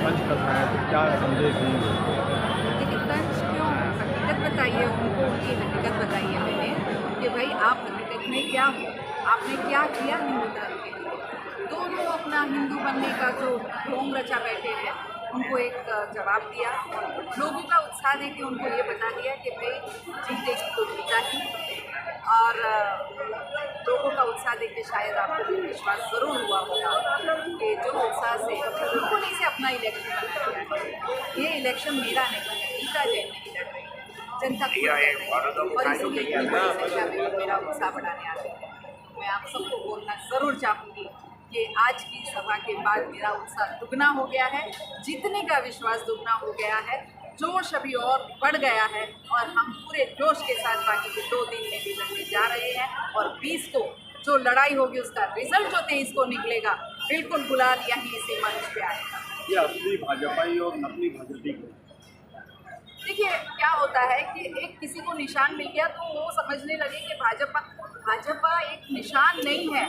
तंज कर रहे हैं, तो क्या संदेश देंगे? देखिए तंज क्यों, हकीकत बताइए उनको, उनकी हकीकत बताइए मैंने कि भाई आप हकीकत में क्या हो, आपने क्या किया हिंदू धर्म के लिए। दोनों अपना हिंदू बनने का जो ढोंग रचा बैठे हैं, उनको एक जवाब दिया, लोगों का उत्साह दे के उनको ये बता दिया कि भाई जीतेगी तो जीता ही। और लोगों का उत्साह देख के शायद आपको भी विश्वास ज़रूर हुआ होगा कि जो उत्साह से उन्होंने इसे अपना इलेक्शन बनाया है। ये इलेक्शन मेरा नहीं है, गीता जैन नहीं लड़ रही है, जनता खुद लड़ रही है, और इसलिए इतनी बड़ी संख्या में लोग मेरा उत्साह बढ़ाने आते हैं। मैं आप सबको बोलना ज़रूर चाहूँगी कि आज की सभा के बाद मेरा उत्साह दुगना हो गया है, जीतने का विश्वास दुगना हो गया है, जोश अभी और बढ़ गया है, और हम पूरे जोश के साथ बाकी के 2 दिन में भी लड़ने जा रहे हैं। और 20 को जो लड़ाई होगी उसका रिजल्ट जो 23 को निकलेगा, बिल्कुल गुलाल यहीं इसी मंच पे आएगा। ये असली भाजपाई और नकली भाजपी को देखिए क्या होता है कि एक किसी को निशान मिल गया तो वो समझने लगे कि भाजपा एक निशान नहीं है,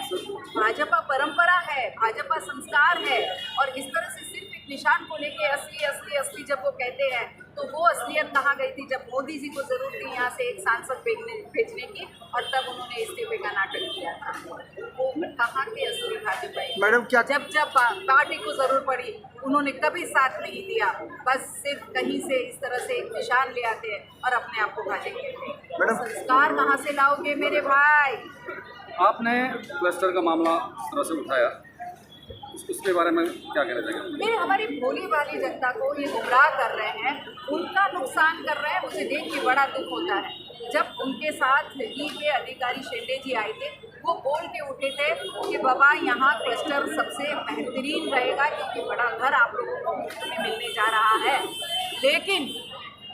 भाजपा परंपरा है, भाजपा संस्कार है। और इस तरह से सिर्फ एक निशान को लेके असली असली असली जब वो कहते हैं, तो वो असलियत कहाँ गई थी जब मोदी जी को जरूरत थी यहाँ से एक सांसद भेजने की, और तब उन्होंने इस्तीफे का नाटक किया था। वो कहाँ के असली भाजपा मैडम क्या जब जब पार्टी को जरूरत पड़ी उन्होंने कभी साथ नहीं दिया, बस सिर्फ कहीं से इस तरह से एक निशान ले आते हैं और अपने आप को भाजपा कहते हैं। मैडम संस्कार कहाँ से लाओगे मेरे भाई? आपने क्लस्टर का मामला इस तरह से उठाया, उसके बारे में क्या कहना चाहिए? मेरे हमारी भोली भाली जनता को ये गुमराह कर रहे हैं, उनका नुकसान कर रहे हैं। मुझे देख के बड़ा दुख होता है। जब उनके साथ ही के अधिकारी शेंडे जी आए थे, वो बोल के उठे थे कि बाबा यहाँ क्लस्टर सबसे बेहतरीन रहेगा क्योंकि बड़ा घर आप लोगों को मुफ्त में मिलने जा रहा है। लेकिन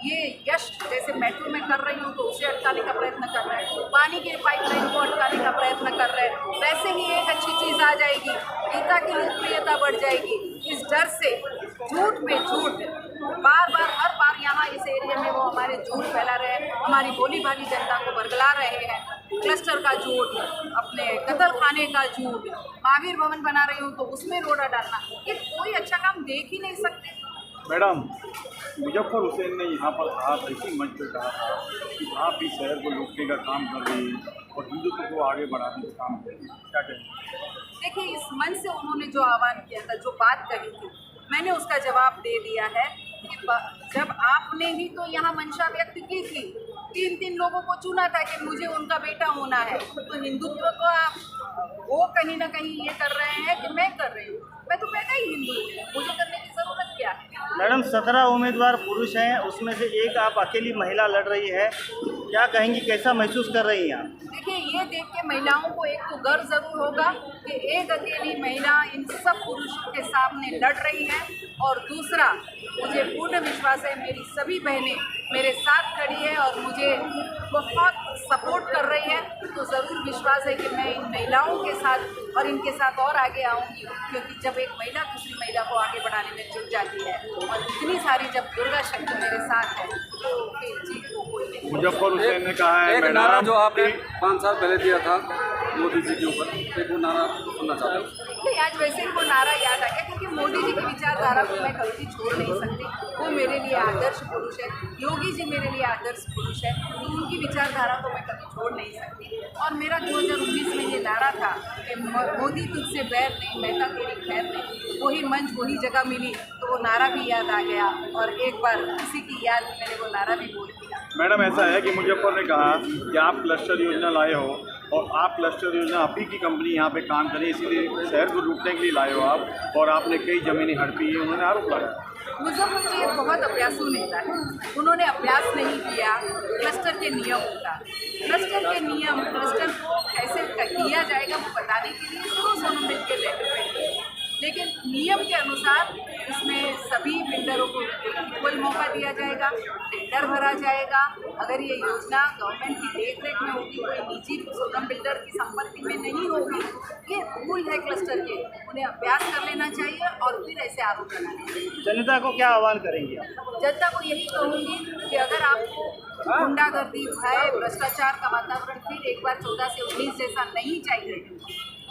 ये यश जैसे मेट्रो में कर रही हूँ तो उसे अटकाने का प्रयत्न कर रहे हैं, पानी के पाइपलाइन को अटकाने का प्रयत्न कर रहे हैं। वैसे ही एक अच्छी चीज़ आ जाएगी, गीता की लोकप्रियता बढ़ जाएगी। इस डर से झूठ पे झूठ बार बार हर बार यहाँ इस एरिया में वो हमारे झूठ फैला रहे हैं, हमारी भोली भाली जनता को बरगला रहे हैं। क्लस्टर का झूठ, अपने कतल खाने का झूठ, महावीर भवन बना रही हूँ तो उसमें रोड़ा डालना, ये कोई अच्छा काम देख ही नहीं सकते। मैडम, मुजफ्फर हुसैन ने यहाँ पर कहा था, इसी मंच पर कहा था कि आप भी शहर को लूटने का काम कर रही हैं और हिंदुत्व को आगे बढ़ाने का काम कर रही हैं, क्या कहेंगे? देखिए इस मंच से उन्होंने जो आह्वान किया था, जो बात कही थी, मैंने उसका जवाब दे दिया है कि जब आपने ही तो यहाँ मंशा व्यक्त की थी, 3 लोगों को चुना था कि मुझे उनका बेटा होना है, तो हिंदुत्व को आप वो कहीं ना कहीं ये कर रहे हैं कि मैं कर रही हूँ। मैं तो पैदा ही हिंदू हूँ, मुझे करने की ज़रूरत क्या है? मैडम 17 उम्मीदवार पुरुष हैं, उसमें से एक आप अकेली महिला लड़ रही है, क्या कहेंगी, कैसा महसूस कर रही हैं आप? देखिए ये देख के महिलाओं को एक तो गर्व ज़रूर होगा कि एक अकेली महिला इन सब पुरुषों के सामने लड़ रही है, और दूसरा मुझे पूर्ण विश्वास है मेरी सभी बहनें मेरे साथ खड़ी है और मुझे बहुत सपोर्ट कर रही है। तो ज़रूर विश्वास है कि मैं इन महिलाओं के साथ और इनके साथ और आगे आऊँगी, क्योंकि जब एक महिला दूसरी महिला को आगे बढ़ाने में जुट जाती है और इतनी सारी जब दुर्गा शक्ति मेरे साथ है तो फिर जीत को कोई नहीं। मुजफ्फर हुसैन ने कहा है, एक मैडम, नारा जो आपने 5 साल पहले दिया था मोदी जी के ऊपर, एक वो नारा सुनना चाहते हैं? नहीं, आज वैसे ही वो नारा याद आ गया क्योंकि मोदी जी की विचारधारा को मैं कभी भी छोड़ नहीं सकती। वो मेरे लिए आदर्श पुरुष है, योगी जी मेरे लिए आदर्श पुरुष है, तो उनकी विचारधारा को मैं कभी छोड़ नहीं सकती। और मेरा 2019 में ये नारा था कि मोदी तुझसे बैर नहीं, मैं तेरी खैर नहीं। वही मंच वही जगह मिली तो वो नारा भी याद आ गया, और एक बार किसी की याद में मैंने वो नारा भी बोल दिया। मैडम ऐसा है कि मुजफ्फर ने कहा कि आप क्लस्टर योजना लाए हो और आप क्लस्टर योजना आप ही की कंपनी यहाँ पे काम करें, इसीलिए शहर को लूटने के लिए लाए हो आप, और आपने कई ज़मीनें हड़पी है, उन्होंने आरोप लगाया। मुजफ्फर जी एक बहुत अभ्यासु नेता है, उन्होंने अभ्यास नहीं किया क्लस्टर के नियमों का। क्लस्टर के नियम, क्लस्टर को कैसे किया जाएगा वो बताने के लिए दोनों मिलकर लेटर पेश, लेकिन नियम के अनुसार उसमें सभी बिल्डरों को इक्वल मौका दिया जाएगा, टेंडर भरा जाएगा। अगर ये योजना गवर्नमेंट की देखरेख में होगी, कोई निजी सोनम बिल्डर की संपत्ति में नहीं होगी। ये रूल है क्लस्टर के, उन्हें अभ्यास कर लेना चाहिए और फिर ऐसे आरोप लगाने चाहिए। जनता को क्या आह्वान करेंगी आप? जनता को यही कहूँगी कि अगर आपको गुंडागर्दी, भय, भ्रष्टाचार का वातावरण फिर एक बार 14 से 19 जैसा नहीं चाहिए,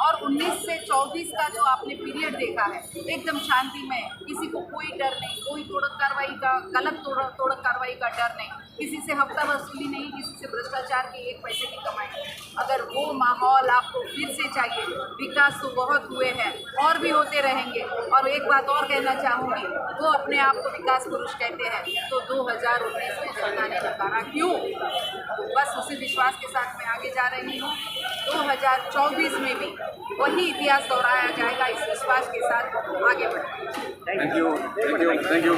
और 19 से 24 का जो आपने पीरियड देखा है एकदम शांति में, किसी को कोई डर नहीं, कोई तोड़क कार्रवाई का, गलत तोड़क कार्रवाई का डर नहीं, किसी से हफ्ता वसूली नहीं, किसी से भ्रष्टाचार की एक पैसे की कमाई नहीं। अगर वो माहौल आपको फिर से चाहिए, विकास तो बहुत हुए हैं और भी होते रहेंगे। और एक बात और कहना चाहूँगी, वो अपने आप को विकास पुरुष कहते हैं, तो 2019 में जनता ने नकारा क्यों? बस उसी विश्वास के साथ मैं आगे जा रही हूँ। 2024 में भी वही इतिहास दोहराया जाएगा, इस विश्वास के साथ आगे बढ़ेंगे। Thank you.